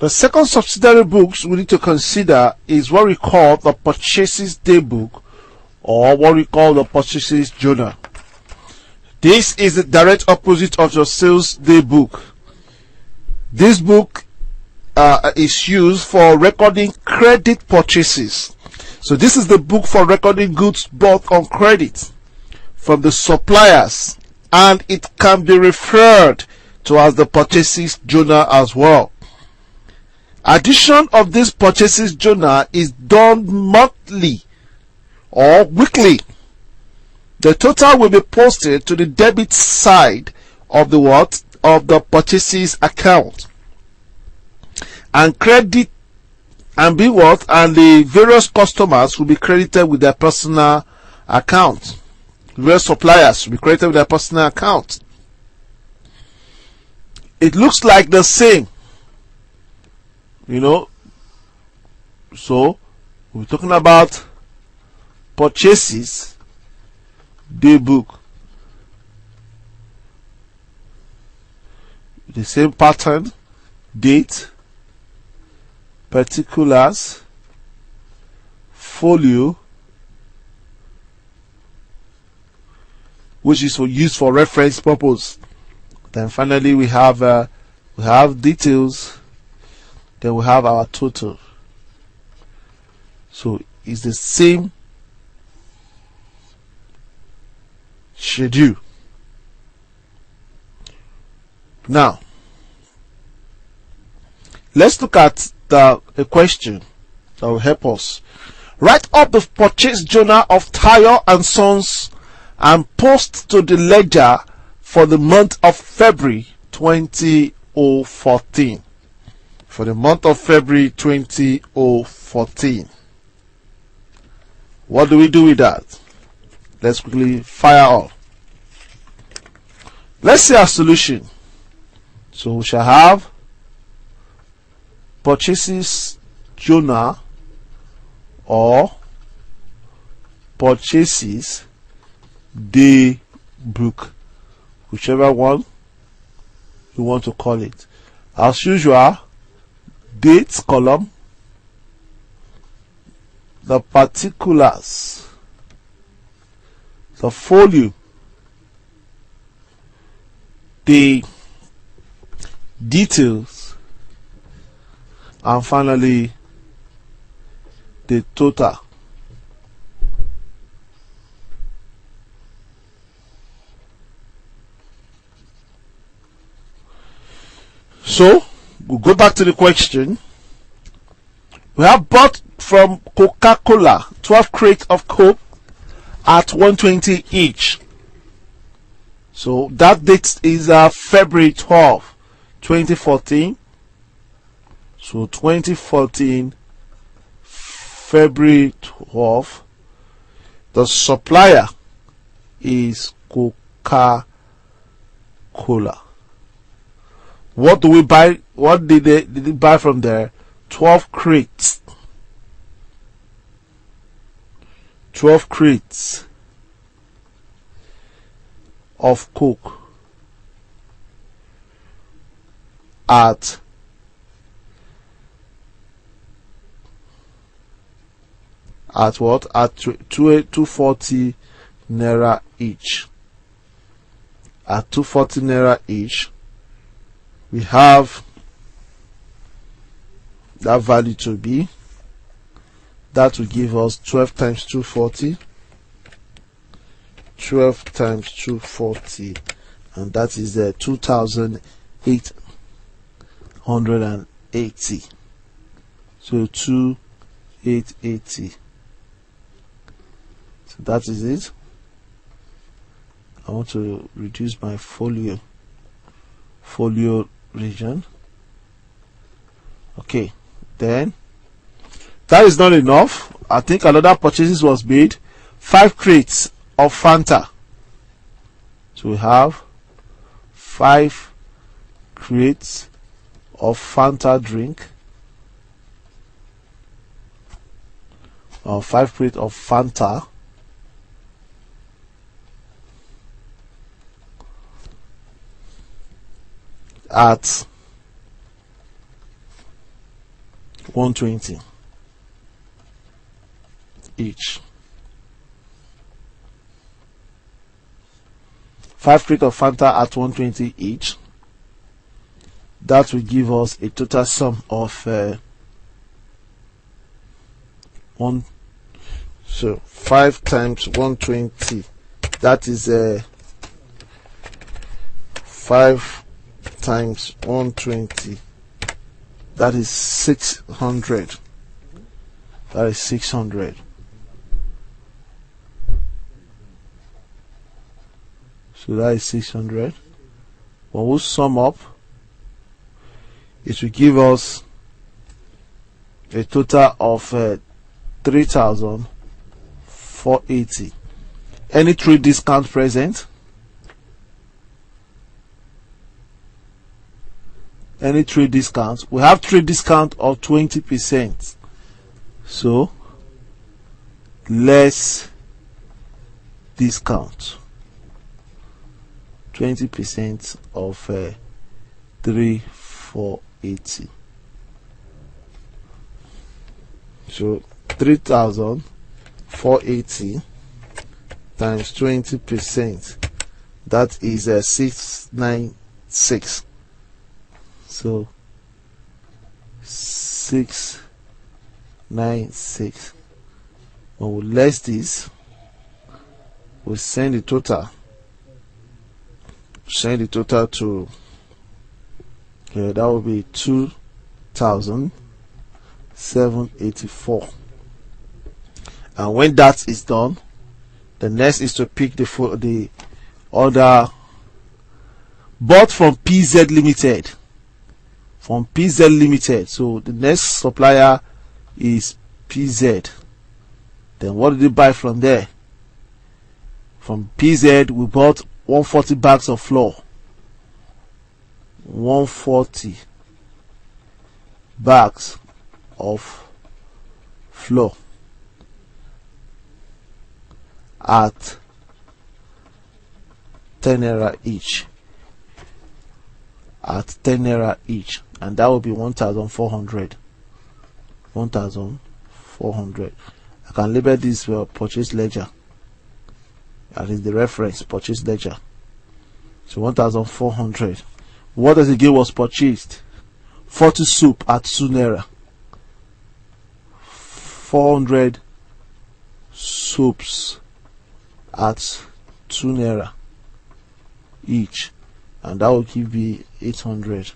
The second subsidiary books we need to consider is what we call the purchases day book, or what we call the purchases journal. This is the direct opposite of your sales day book. This book is used for recording credit purchases. So this is the book for recording goods bought on credit from the suppliers, and it can be referred to as the purchases journal as well. Addition of this purchases journal is done monthly or weekly. The total will be posted to the debit side of the purchases account, and credit and the various customers will be credited with their personal account. Various suppliers will be credited with their personal account. It looks like the same, so we're talking about purchases day book. The same pattern, date, particulars, folio, which is used for reference purpose. Then finally we have details. Then we have our total. So it's the same schedule. Now let's look at a question that will help us. Write up the purchase journal of Tayo and Sons and post to the ledger for the month of February 2014. For the month of February 2014. What do we do with that? Let's quickly fire off. Let's see our solution. So we shall have purchases journal or purchases day book, whichever one you want to call it. As usual, dates column, the particulars, the folio, the details, and finally the total. So we'll go back to the question. We have bought from Coca-Cola 12 crates of Coke at 120 each. So that date is February 12, 2014. So 2014, February 12. The supplier is Coca-Cola. What do we buy? What did they buy from there? 12 crates. 12 crates of Coke at what? At 240 naira each. At 240 naira each, we have that value to be, that will give us 12 times 240, 12 times 240, and that is 2,880. So 2,880. So that is it. I want to reduce my folio region. Okay, then that is not enough. I think another purchases was made. 5 crates of Fanta. So we have 5 crates of Fanta drink, or 5 crates of Fanta at 120 each. 5 crate of Fanta at 120 each. That will give us a total sum of so 5 times 120, that is 5 times 120, that is 600. That is 600. So that is 600. When we sum up, it will give us a total of 3,480. Any trade discount present? Any trade discount? We have trade discount of 20%. So less discount, 20% of 3,480. So 3,480 times 20%, that is 696. So 696. When we less this, we send the total. Send the total to that will be 2,784. And when that is done, the next is to pick the order bought from PZ Limited. From PZ Limited. So the next supplier is PZ. Then what did they buy from there? From PZ we bought 140 bags of flour. 140 bags of flour at 10 naira each. At 10 naira each, and that will be 1,400. 1,400. I can label this purchase ledger. That is the reference purchase ledger. So 1,400. What else again was purchased? 40 soup at 2 naira. 400 soups at 2 naira each, and that will give me 800.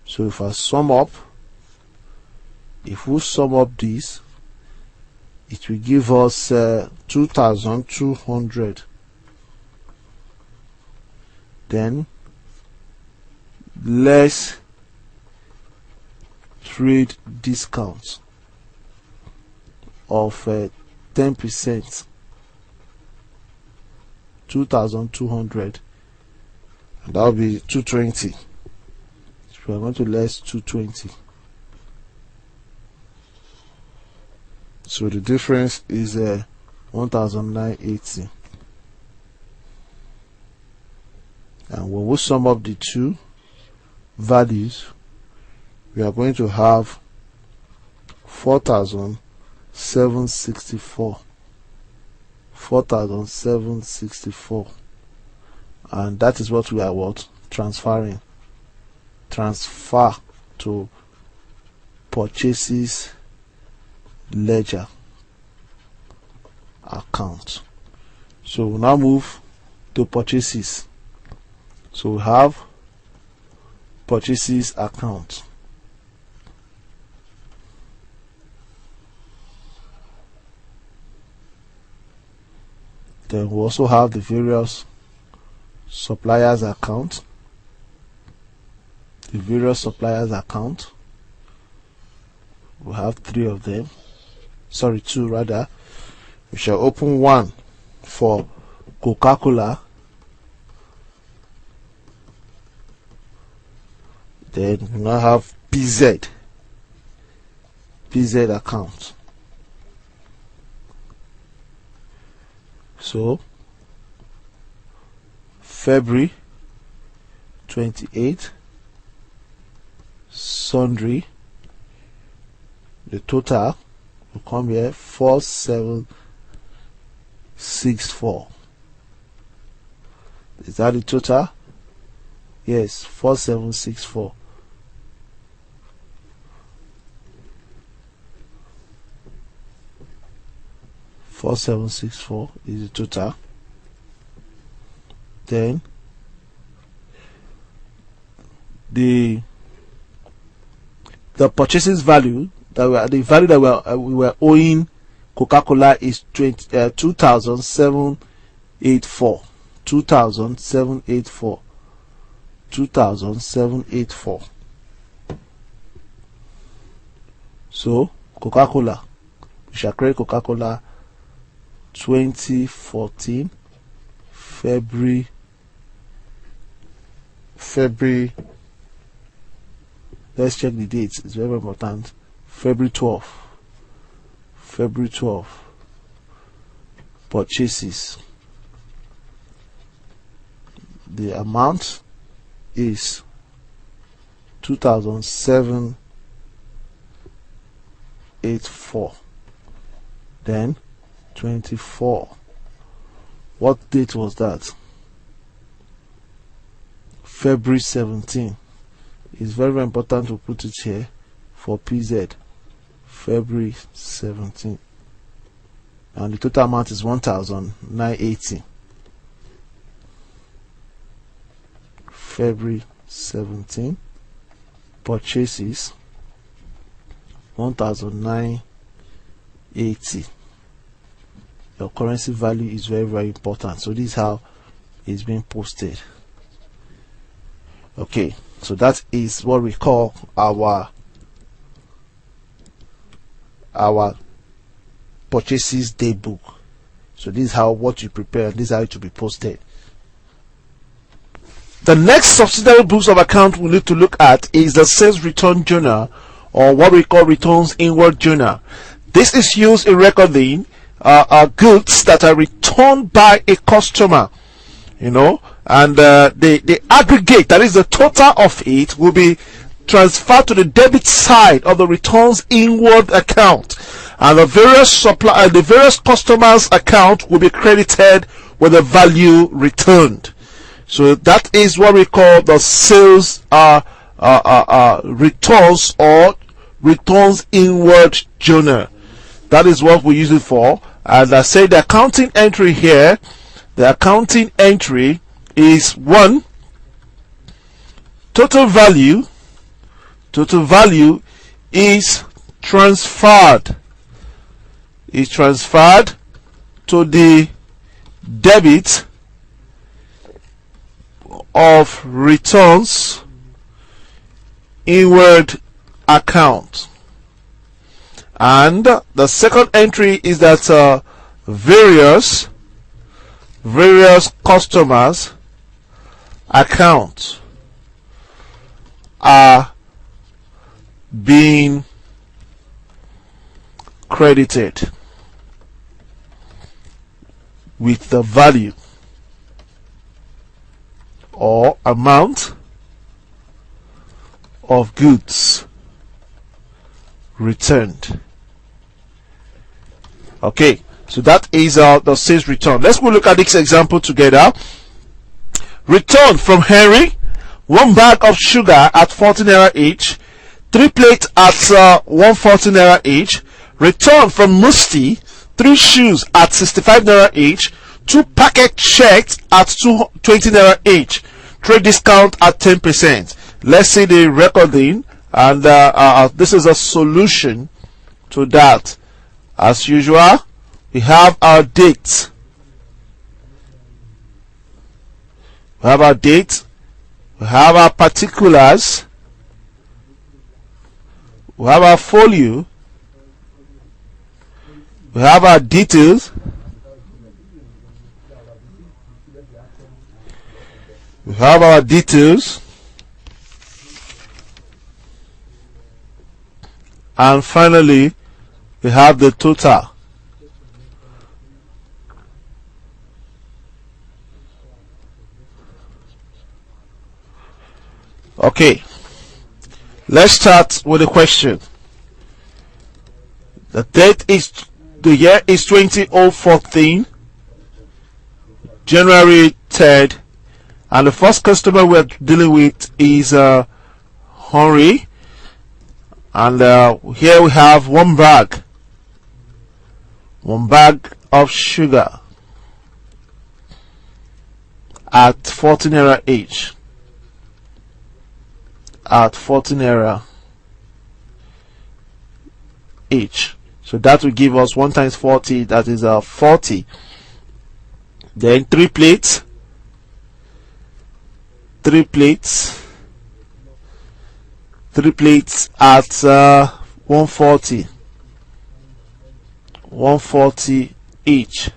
So if I sum up, if we sum up this, it will give us 2,200. Then less trade discounts of 10%, 2,200, and that will be 220. So we are going to less 220. So the difference is 1,980. And when we sum up the two values, we are going to have 4,764. 4,764. And that is what we are transferring. Transfer to purchases ledger account. So we'll now move to purchases. So we have purchases account. Then we also have the various suppliers account. The various suppliers account. We have 3 of them. Sorry, 2 rather. We shall open one for Coca-Cola. Then we now have PZ account. So February 28, sundry The total will come here 4764. Is that the total? Yes, 4764. $4764 is the total. Then the purchases value that we were owing Coca-Cola is 2,784. 2,784. 2,784. So Coca-Cola, we shall create Coca-Cola 2014 February, let's check the dates, it's very important. February 12 purchases. The amount is 2,784. Then 24. What date was that? February 17. It's very, very important to put it here for PZ. February 17. And the total amount is 1,980. February 17. Purchases 1,980. Your currency value is very, very important. So this is how it's being posted. Okay, so that is what we call our purchases day book. So this is how what you prepare, this is how it will be posted. The next subsidiary books of account we need to look at is the sales return journal, or what we call returns inward journal. This is used in recording goods that are returned by a customer, and the aggregate, that is the total of it, will be transferred to the debit side of the returns inward account, and the various customers account will be credited with the value returned. So that is what we call the sales returns or returns inward journal. That is what we use it for. And I say the accounting entry here, the accounting entry is 1. Total value is transferred to the debit of returns inward account. And the second entry is that various customers accounts are being credited with the value or amount of goods returned. Okay, so that is the sales return. Let's go look at this example together. Return from Henry, 1 bag of sugar at 14 naira each, 3 plates at 140 naira each. Return from Musti, 3 shoes at 65 naira each, 2 packet checks at 20 naira each. Trade discount at 10%. Let's see the recording, and this is a solution to that. As usual, we have our dates. We have our date. We have our particulars. We have our folio. We have our details. We have our details. And finally, we have the total. Okay, let's start with the question. The year is 2014, January 3rd, and the first customer we're dealing with is Henry, and here we have one bag of sugar at 14 naira each. At 14 naira each. So that will give us 1 times 40, that is 40. Then 3 plates at 140 each.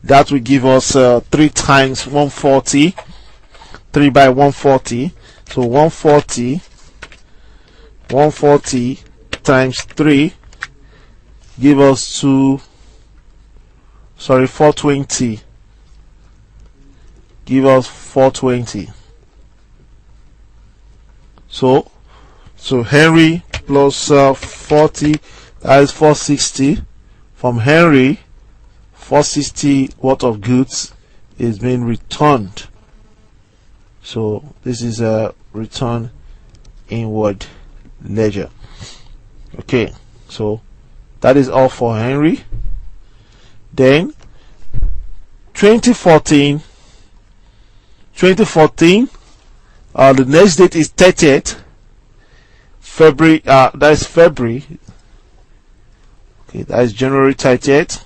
That will give us 3 times 140, 3 by 140. So 140 times 3 give us 420. Give us 420. So Henry plus 40, that is 460. From Henry, 460 worth of goods is being returned. So this is a return inward ledger. Okay, so that is all for Henry. Then 2014, the next date is 30th February. That is February. Okay, that is January 30th.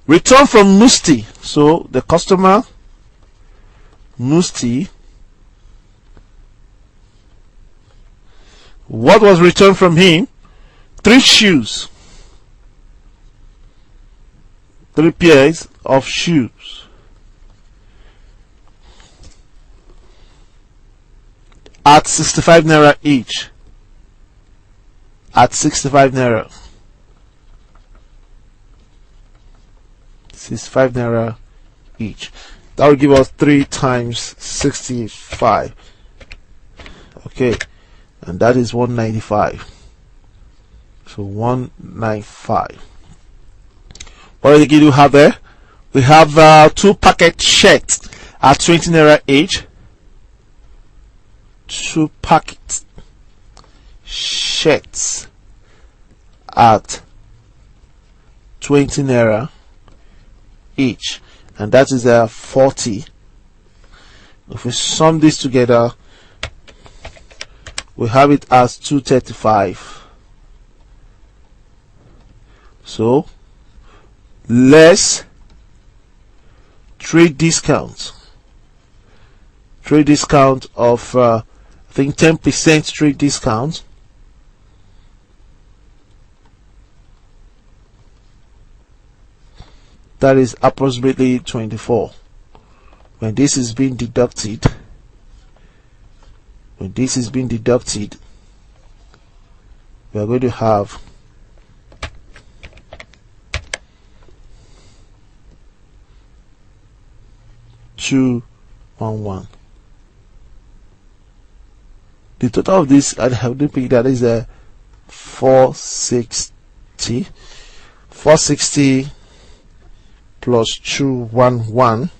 Return from Musti. So the customer Musti, what was returned from him? 3 shoes, 3 pairs of shoes at 65 naira each. At 65 naira. 65 naira each. That will give us 3 times 65. Okay, and that is 195. So 195. What do you have there? We have 2 packet shirts at 20 naira each. 2 packet shirts at 20 naira each, and that is 40. If we sum this together, we have it as 235. So less trade discount of I think 10% trade discount. That is approximately 24. When this is being deducted, we are going to have 211. The total of this I have to pick, that is 460 plus 211.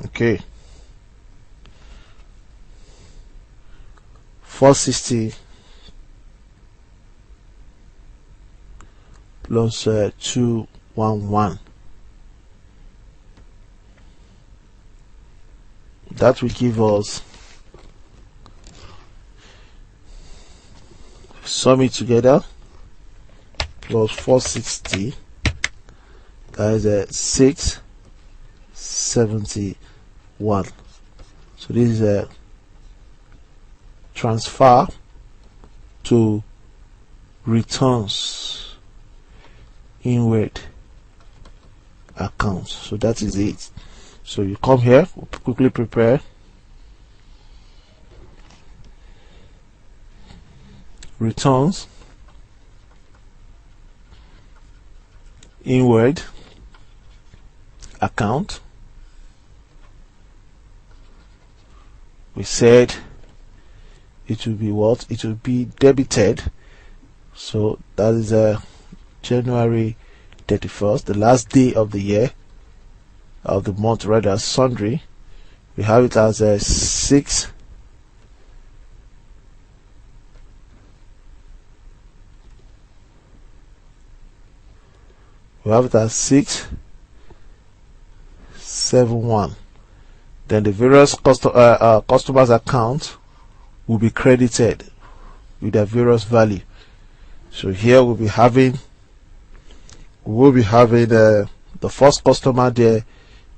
Okay, 460 plus 211. That will give us, sum it together, plus 460, that is 671. So this is a transfer to returns inward account. So that is it. So you come here, quickly prepare returns inward account. We said it will be what? It will be debited. So that is January 31st, the last day of the year, of the month rather, sundry. We have it as 6. We have it as 671. Then the various customers' account will be credited with their various value. So here we'll be having the first customer there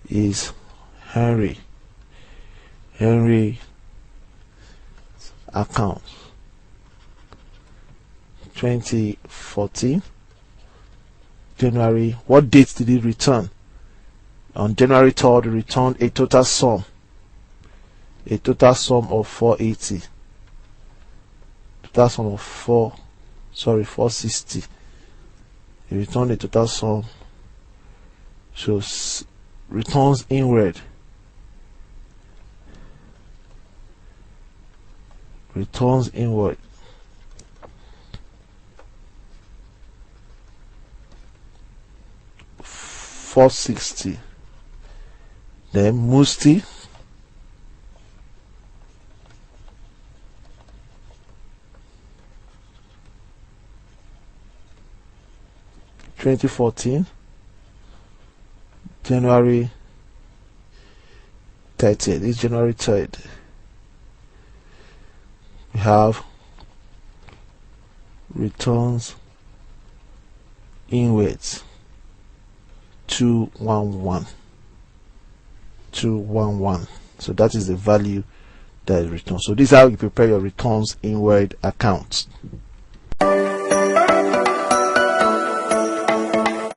is Henry account 2014 January. What date did he return? On January 3rd, he returned a total sum of 480. Total sum of 460. He returned a total sum. So returns inward. Returns inward. $460. Then Musti, (2014) January 30th. It's January 3rd. We have returns inwards 211. So that is the value that is returned. So this is how you prepare your returns inward accounts.